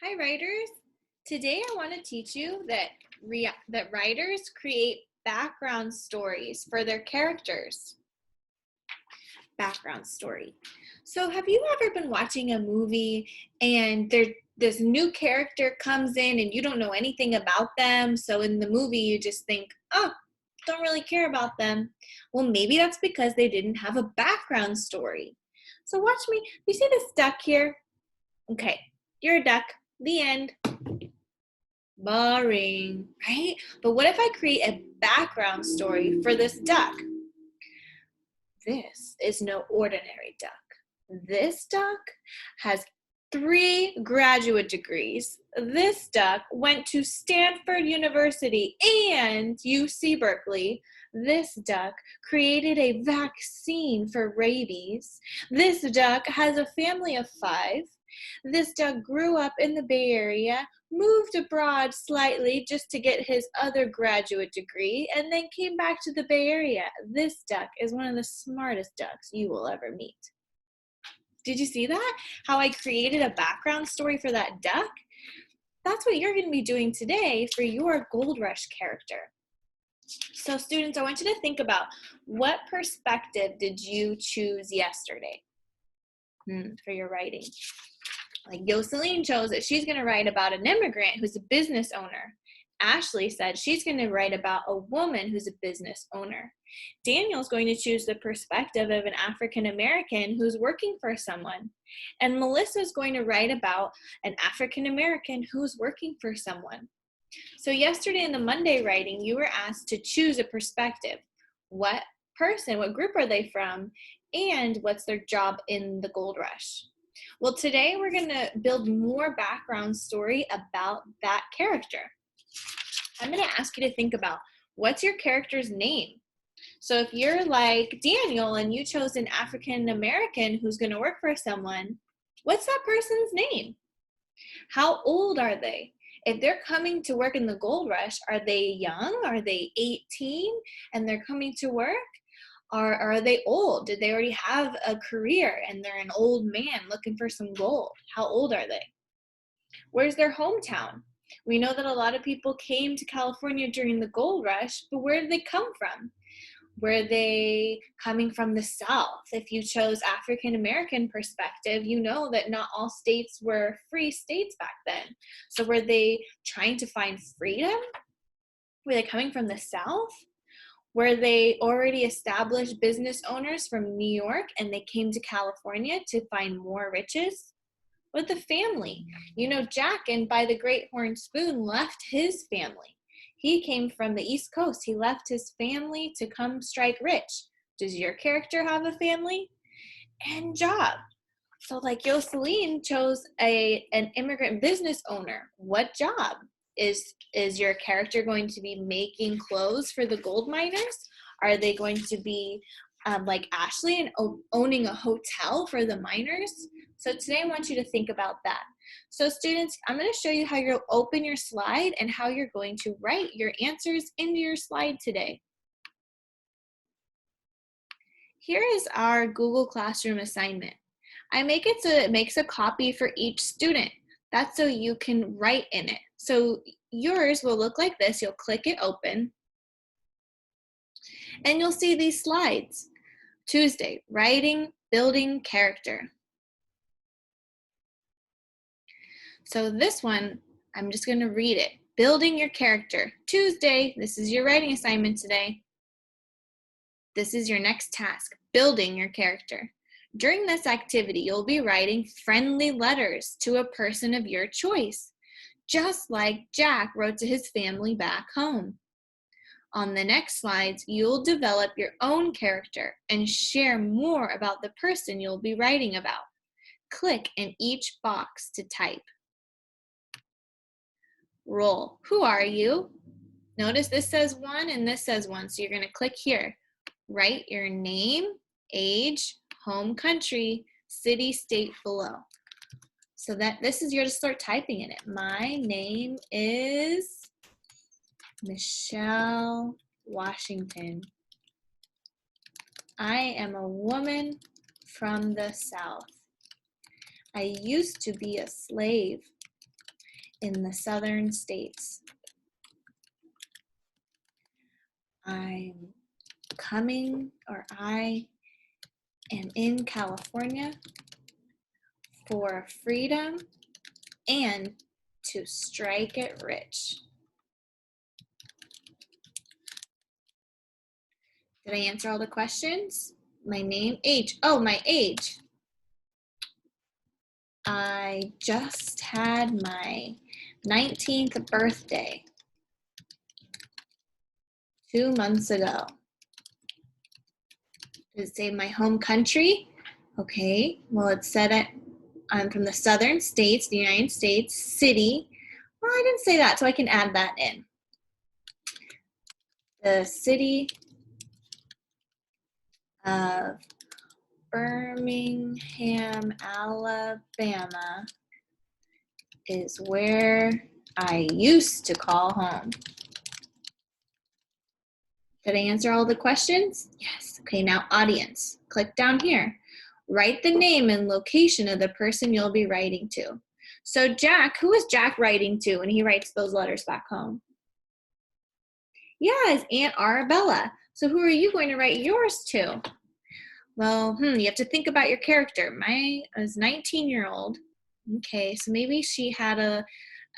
Hi writers! Today I want to teach you that writers create background stories for their characters. Background story. So have you ever been watching a movie and this new character comes in and you don't know anything about them, so in the movie you just think, oh, don't really care about them. Well, maybe that's because they didn't have a background story. So watch me. You see this duck here? Okay, you're a duck. The end. Boring, right? But what if I create a background story for this duck? This is no ordinary duck. This duck has 3 graduate degrees. This duck went to Stanford University and UC Berkeley. This duck created a vaccine for rabies. This duck has a family of 5. This duck grew up in the Bay Area, moved abroad slightly just to get his other graduate degree, and then came back to the Bay Area. This duck is one of the smartest ducks you will ever meet. Did you see that? How I created a background story for that duck? That's what you're going to be doing today for your Gold Rush character. So students, I want you to think about, what perspective did you choose yesterday for your writing? Like Yoseline chose that she's going to write about an immigrant who's a business owner. Ashley said she's going to write about a woman who's a business owner. Daniel's going to choose the perspective of an African American who's working for someone. And Melissa's going to write about an African American who's working for someone. So yesterday in the Monday writing, you were asked to choose a perspective. What person, what group are they from, and what's their job in the Gold Rush? Well, today we're going to build more background story about that character. I'm going to ask you to think about, what's your character's name? So if you're like Daniel and you chose an African American who's going to work for someone, what's that person's name? How old are they? If they're coming to work in the Gold Rush, are they young? Are they 18 and they're coming to work? Are they old? Did they already have a career and they're an old man looking for some gold? How old are they? Where's their hometown? We know that a lot of people came to California during the Gold Rush, but where did they come from? Were they coming from the South? If you chose African American perspective, you know that not all states were free states back then. So were they trying to find freedom? Were they coming from the South? Were they already established business owners from New York and they came to California to find more riches? With the family, you know, Jack and by the Great Horn Spoon left his family. He came from the East Coast. He left his family to come strike rich. Does your character have a family and job? So like Yoseline chose an immigrant business owner. What job? Is your character going to be making clothes for the gold miners? Are they going to be like Ashley and owning a hotel for the miners? So today I want you to think about that. So students, I'm going to show you how you'll open your slide and how you're going to write your answers into your slide today. Here is our Google Classroom assignment. I make it so it makes a copy for each student. That's so you can write in it. So yours will look like this. You'll click it open and you'll see these slides. Tuesday, writing, building character. So this one, I'm just going to read it. Building your character. Tuesday, this is your writing assignment today. This is your next task, building your character. During this activity, you'll be writing friendly letters to a person of your choice, just like Jack wrote to his family back home. On the next slides, you'll develop your own character and share more about the person you'll be writing about. Click in each box to type. Role. Who are you? Notice this says 1 and this says 1, so you're going to click here. Write your name, age, home country, city, state below. So that this is, you're to start typing in it. My name is Michelle Washington. I am a woman from the South. I used to be a slave. in the southern states. I am in California for freedom and to strike it rich. Did I answer all the questions? My name, age. Oh, my age. I just had my 19th birthday 2 months ago. Did it say my home country? Okay, well, it said I'm from the southern states, the United States, city. Well, I didn't say that, so I can add that in. The city of Birmingham, Alabama is where I used to call home. Did I answer all the questions? Yes. Okay, now audience. Click down here. Write the name and location of the person you'll be writing to. So Jack, who is Jack writing to when he writes those letters back home? Yeah, his Aunt Arabella. So who are you going to write yours to? Well, you have to think about your character. I was 19-year-old. Okay, so maybe she had a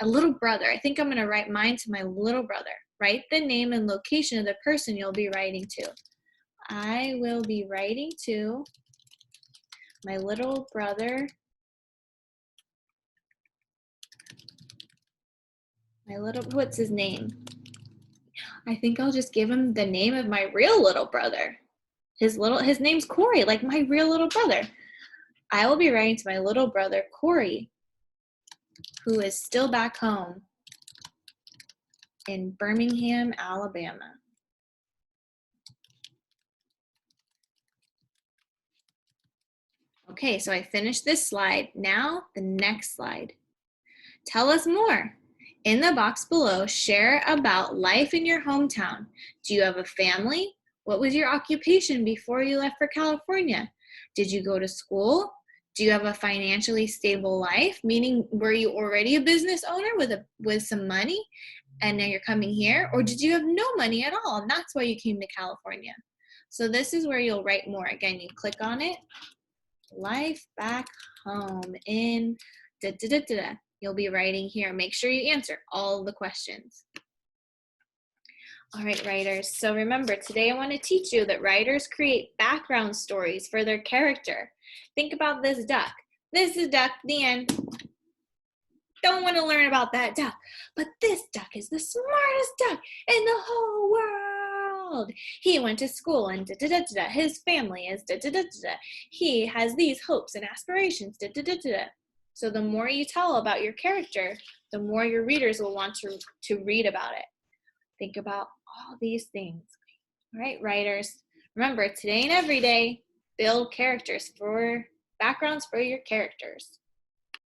little brother. I think I'm going to write mine to my little brother. Write the name and location of the person you'll be writing to. I will be writing to my little brother. What's his name? I think I'll just give him the name of my real little brother. His name's Corey, like my real little brother. I will be writing to my little brother, Corey, who is still back home in Birmingham, Alabama. Okay, so I finished this slide. Now the next slide. Tell us more. In the box below, share about life in your hometown. Do you have a family? What was your occupation before you left for California? Did you go to school? Do you have a financially stable life? Meaning, were you already a business owner with some money and now you're coming here? Or did you have no money at all and that's why you came to California? So this is where you'll write more. Again, you click on it. Life back home in da-da-da-da-da. You'll be writing here. Make sure you answer all the questions. All right, writers. So remember, today I want to teach you that writers create background stories for their character. Think about this duck. This is duck, the end. Don't want to learn about that duck. But this duck is the smartest duck in the whole world. He went to school and da-da-da-da-da. His family is da-da-da-da-da. He has these hopes and aspirations, da-da-da-da-da. So the more you tell about your character, the more your readers will want to read about it. Think about all these things. All right, writers. Remember, today and every day, build backgrounds for your characters.